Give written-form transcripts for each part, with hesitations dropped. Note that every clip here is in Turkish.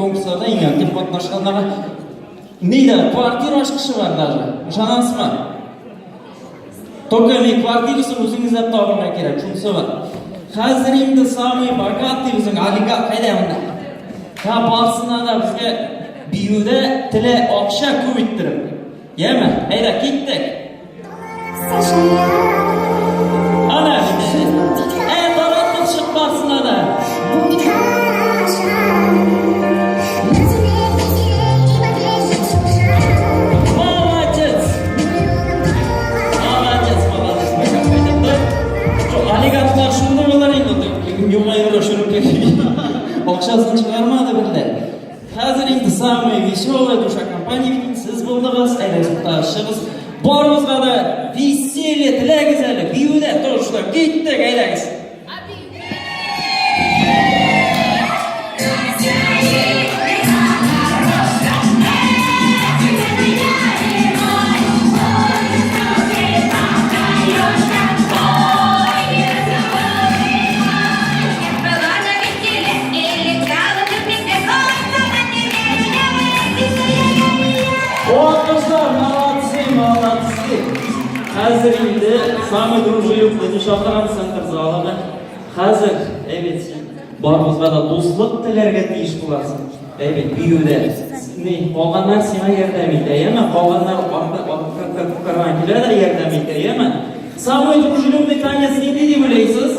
konkurslarda eng aktiv qatnashganlar neydi? Kvartira ochqishi var даже. Ishonasizmi? Только men kvartirasini o'zingizlar topishga kerak, shunisi bor. Hozir endi самый богатый o'zing oligarx qaydamda. Ha borsinada bizga biyuda tili oqsha ko'pittirib. Yema, hayda ketdik. Ana, davlatni chiqib borsinada. Oligarxlar shunday bo'lar endi. Yo'mayro shurib Oqshasini chiqarmadi birlar. Hozir endi самый веселый душа kompaniya siz bo'ldingiz, aylanib borimizga vеселье tilagingizni biyuda to'g'rilab ketdik aylangiz. Hazır indi, sami дружелюбный Dushanbe center zalida. Hazır, evet, borimizga do'stlik tilarga tegish bo'lasin. Evet, biyuda. Ne, qolganlar seni yordam etaymi? Qolganlar orqa yordam etaymi? Самый дружелюбный tanesi ne deb o'ylaysiz?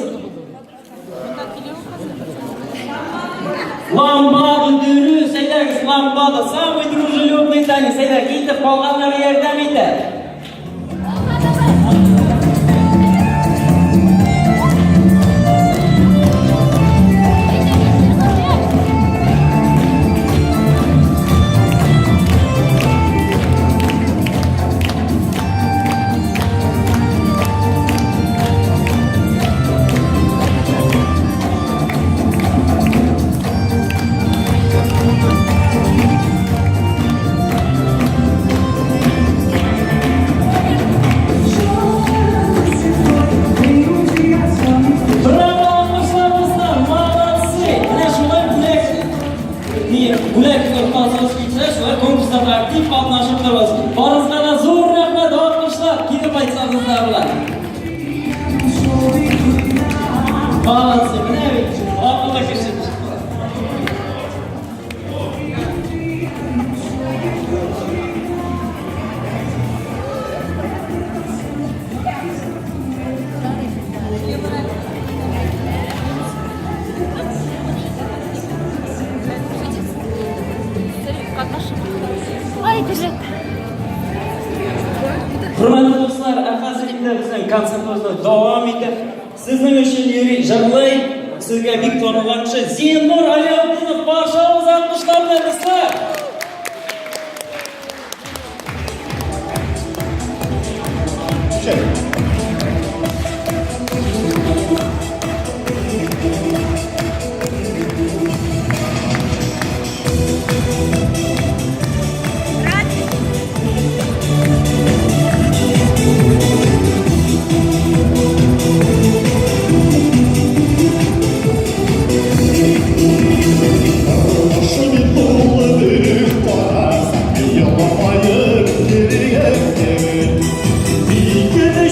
Lambada dürüst, aylangiz lambada, самый дружелюбный tanesi, aylangiz, ketib qolganlar yordam etadi. Hurmatli do'stlar, hozirda bizning konsertimiz davom etadi. Sizning uchun yuriy jag'lay, sizga Viktor Ivановich Zenur Alyabdinov barchamiz alqishlar bilan do'stlar. Bir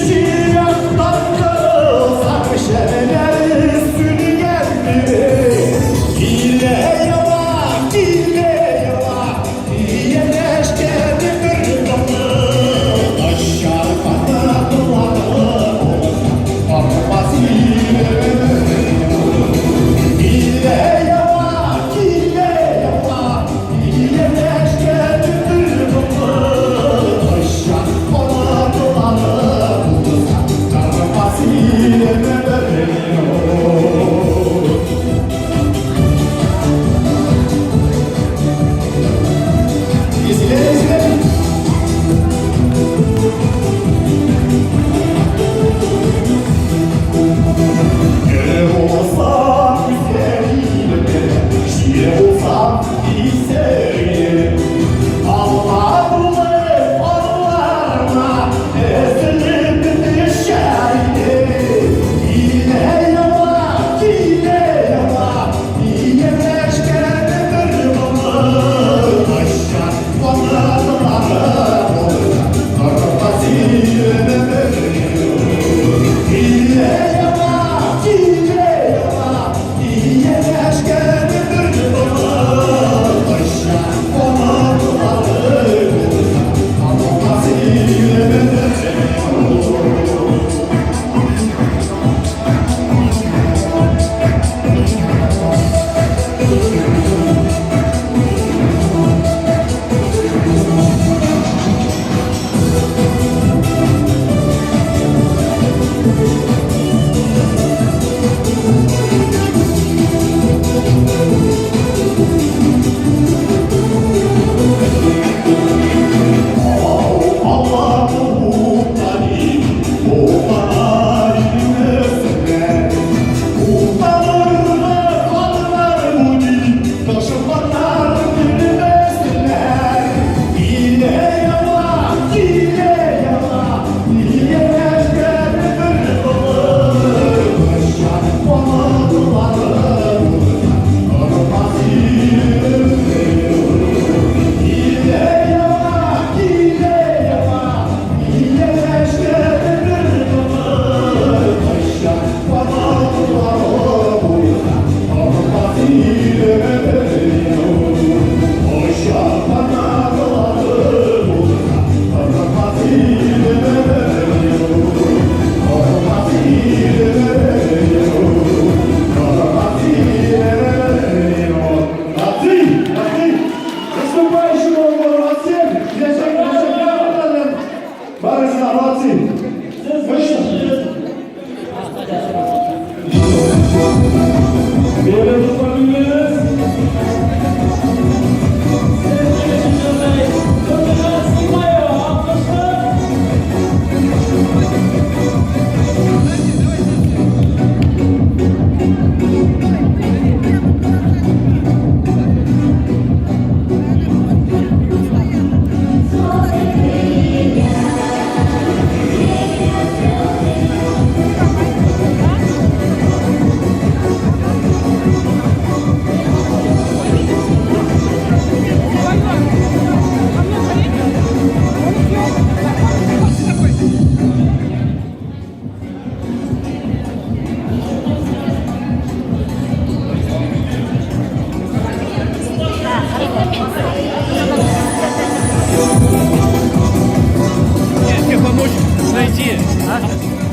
найти. А?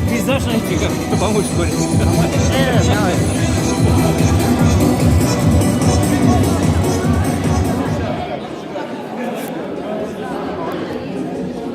Пейзаж найти, как помочь школе.